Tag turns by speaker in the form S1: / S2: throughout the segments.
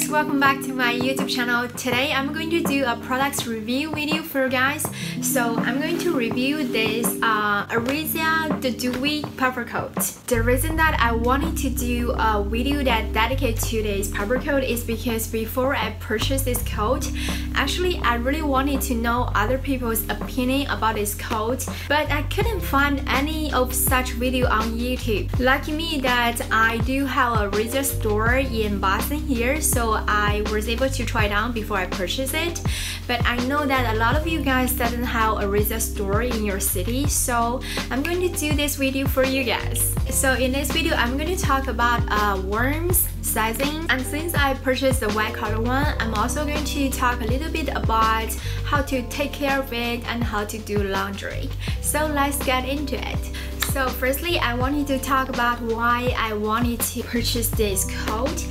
S1: guys, welcome back to my YouTube channel. Today I'm going to do a product review video for you guys. So I'm going to review this Aritzia the duvet puffer coat. The reason that I wanted to do a video that dedicated to this puffer coat is because before I purchased this coat, actually I really wanted to know other people's opinion about this coat, but I couldn't find any of such video on YouTube. Lucky me that I do have a Aritzia store in Boston here, so I was able to try it on before I purchased it. But I know that a lot of you guys doesn't have a Aritzia store in your city, so I'm going to do this video for you guys. So in this video, I'm going to talk about worms, sizing, and since I purchased the white color one, I'm also going to talk a little bit about how to take care of it and how to do laundry. So let's get into it. So firstly, I wanted to talk about why I wanted to purchase this coat.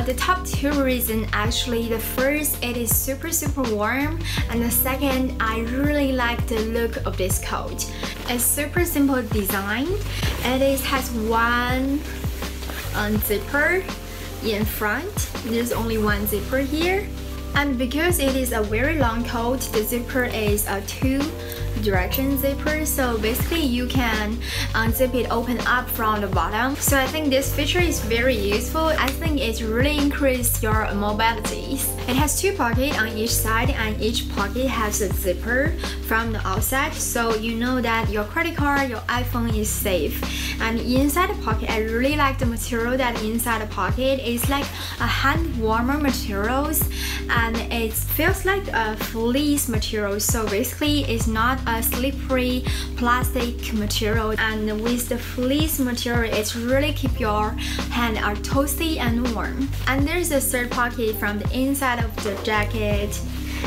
S1: The top two reasons actually, the first, it is super warm, and the second, I really like the look of this coat. It's super simple design. It has one zipper in front. There's only one zipper here, and because it is a very long coat, the zipper is a two-direction zipper, so basically you can unzip it open up from the bottom. So I think this feature is very useful. I think it really increases your mobility. It has two pockets on each side, and each pocket has a zipper from the outside, so you know that your credit card, your iPhone is safe. And inside the pocket, I really like the material that inside the pocket is like a hand warmer materials, and it feels like a fleece material, so basically it's not a slippery plastic material, and with the fleece material it really keep your hand are toasty and warm. And there's a third pocket from the inside of the jacket.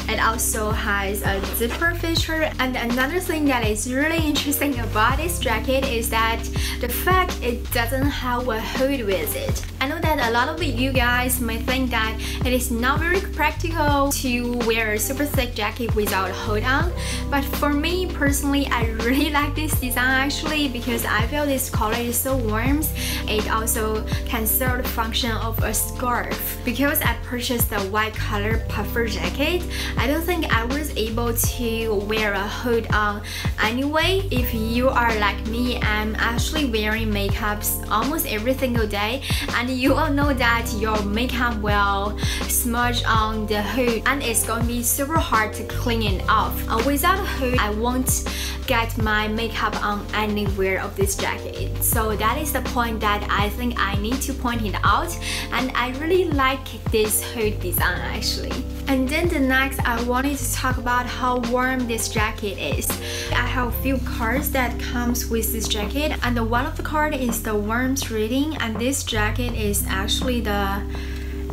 S1: It also has a zipper feature, and another thing that is really interesting about this jacket is that the fact it doesn't have a hood with it. I know that a lot of you guys may think that it is not very practical to wear a super thick jacket without a hood on, but for me personally, I really like this design actually, because I feel this color is so warm. It also can serve the function of a scarf. Because I purchased the white color puffer jacket, I don't think I was able to wear a hood on anyway. If you are like me, I'm actually wearing makeups almost every single day, and you all know that your makeup will smudge on the hood and it's going to be super hard to clean it off. Without a hood, I won't get my makeup on anywhere of this jacket. So that is the point that I think I need to point it out, and I really like this hood design actually. And then the next, I wanted to talk about how warm this jacket is. I have a few cards that comes with this jacket, and one of the card is the warmth rating, and this jacket is actually the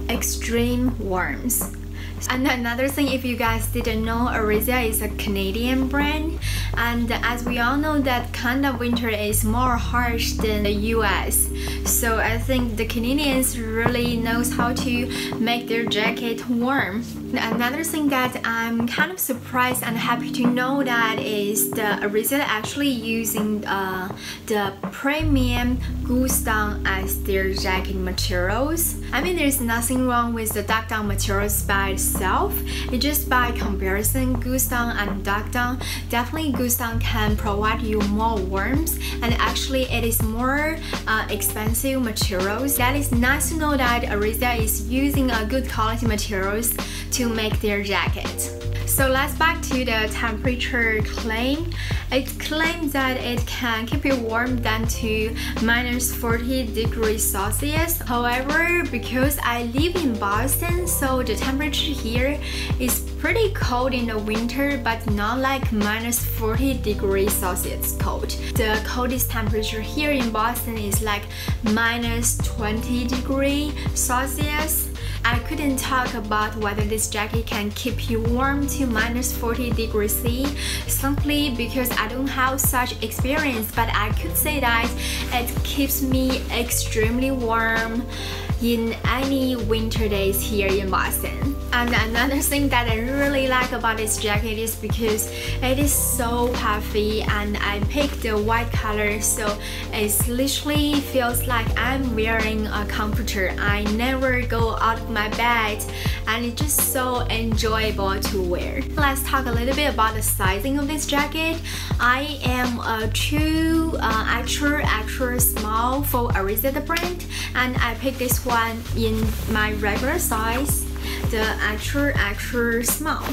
S1: extreme warmth. And another thing, if you guys didn't know, Aritzia is a Canadian brand, and as we all know that Canada winter is more harsh than the US, so I think the Canadians really knows how to make their jacket warm. Another thing that I'm kind of surprised and happy to know that is the Aritzia actually using the premium goose down as their jacket materials. I mean, there's nothing wrong with the duck down materials by itself. It's just by comparison, goose down and duck down, definitely goose down can provide you more warmth, and actually it is more expensive materials. That is nice to know that Aritzia is using a good quality materials to make their jacket. So let's back to the temperature claim. It claims that it can keep you warm down to -40 degrees Celsius. However, because I live in Boston, so the temperature here is pretty cold in the winter, but not like -40 degrees Celsius cold. The coldest temperature here in Boston is like -20 degrees Celsius. I couldn't talk about whether this jacket can keep you warm to -40 degrees C simply because I don't have such experience, but I could say that it keeps me extremely warm in any winter days here in Boston. And another thing that I really like about this jacket is because it is so puffy, and I picked the white color, so it literally feels like I'm wearing a comforter. I never go out out of my bed, and it's just so enjoyable to wear. Let's talk a little bit about the sizing of this jacket. I am a true extra small for Aritzia the brand, and I picked this one in my regular size, the extra small.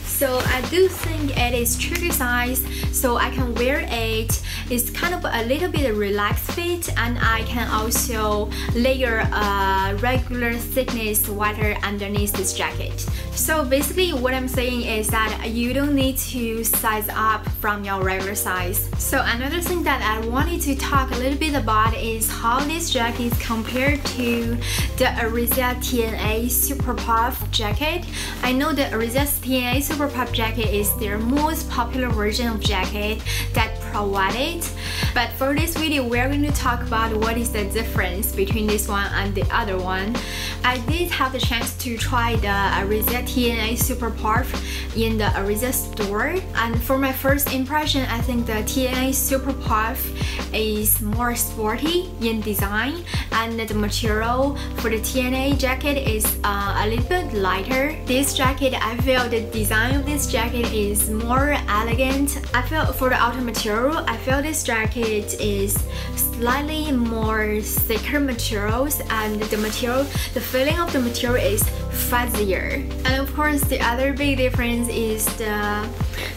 S1: So I do think it is true to size, so I can wear it. It's kind of a little bit relaxed fit, and I can also layer a regular thickness sweater underneath this jacket. So basically what I'm saying is that you don't need to size up from your regular size. So another thing that I wanted to talk a little bit about is how this jacket is compared to the Aritzia TNA Super Puff jacket. I know the Aritzia TNA Super Puff jacket is their most popular version of jacket that provide it. But for this video, we're going to talk about what is the difference between this one and the other one. I did have the chance to try the Aritzia TNA Super Puff in the Aritzia store, and for my first impression, I think the TNA Super Puff is more sporty in design, and the material for the TNA jacket is a little bit lighter. This jacket, I feel the design of this jacket is more elegant. I feel for the outer material, I feel this jacket is slightly more thicker materials, and the feeling of the material is fuzzier. And of course, the other big difference is the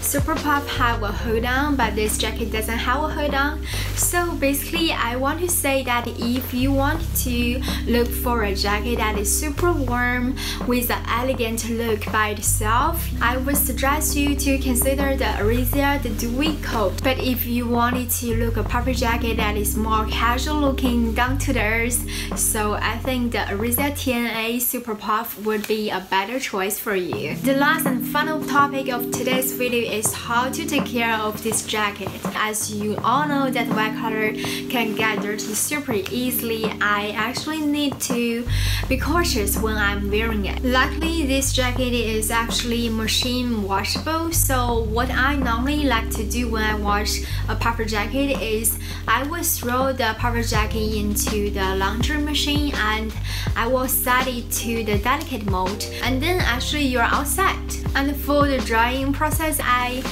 S1: Super Puff have a hold down, but this jacket doesn't have a hold down. So basically, I want to say that if you want to look for a jacket that is super warm with an elegant look by itself, I would suggest you to consider the Aritzia the duvet coat. But if you wanted to look a puffer jacket that is more casual looking, down to the earth, so I think the Aritzia TNA Super Puff would be a better choice for you. The last and final topic of today's video is how to take care of this jacket. As you all know that white color can get dirty super easily, I actually need to be cautious when I'm wearing it. Luckily, this jacket is actually machine washable, so what I normally like to do when I wash a puffer jacket is I will throw the puffer jacket into the laundry machine and I will set it to the delicate mode, and then actually you're all set. And for the drying process, I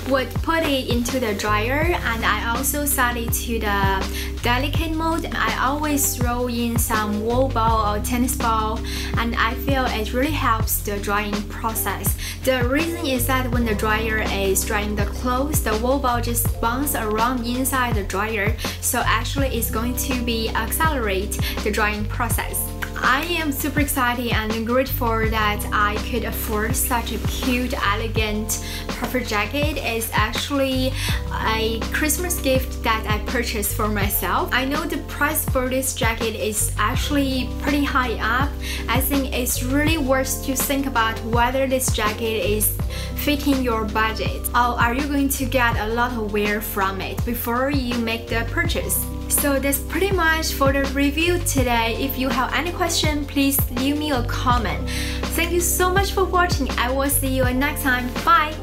S1: would put it into the dryer, and I also set it to the delicate mode. I always throw in some wool ball or tennis ball, and I feel it really helps the drying process. The reason is that when the dryer is drying the clothes, the wool ball just bounces around inside the dryer, so actually it's going to be accelerate the drying process. I am super excited and grateful that I could afford such a cute, elegant puffer jacket. It's actually a Christmas gift that I purchased for myself. I know the price for this jacket is actually pretty high up. I think it's really worth to think about whether this jacket is fitting your budget, or are you going to get a lot of wear from it before you make the purchase. So that's pretty much for the review today. If you have any question, please leave me a comment. Thank you so much for watching. I will see you next time. Bye!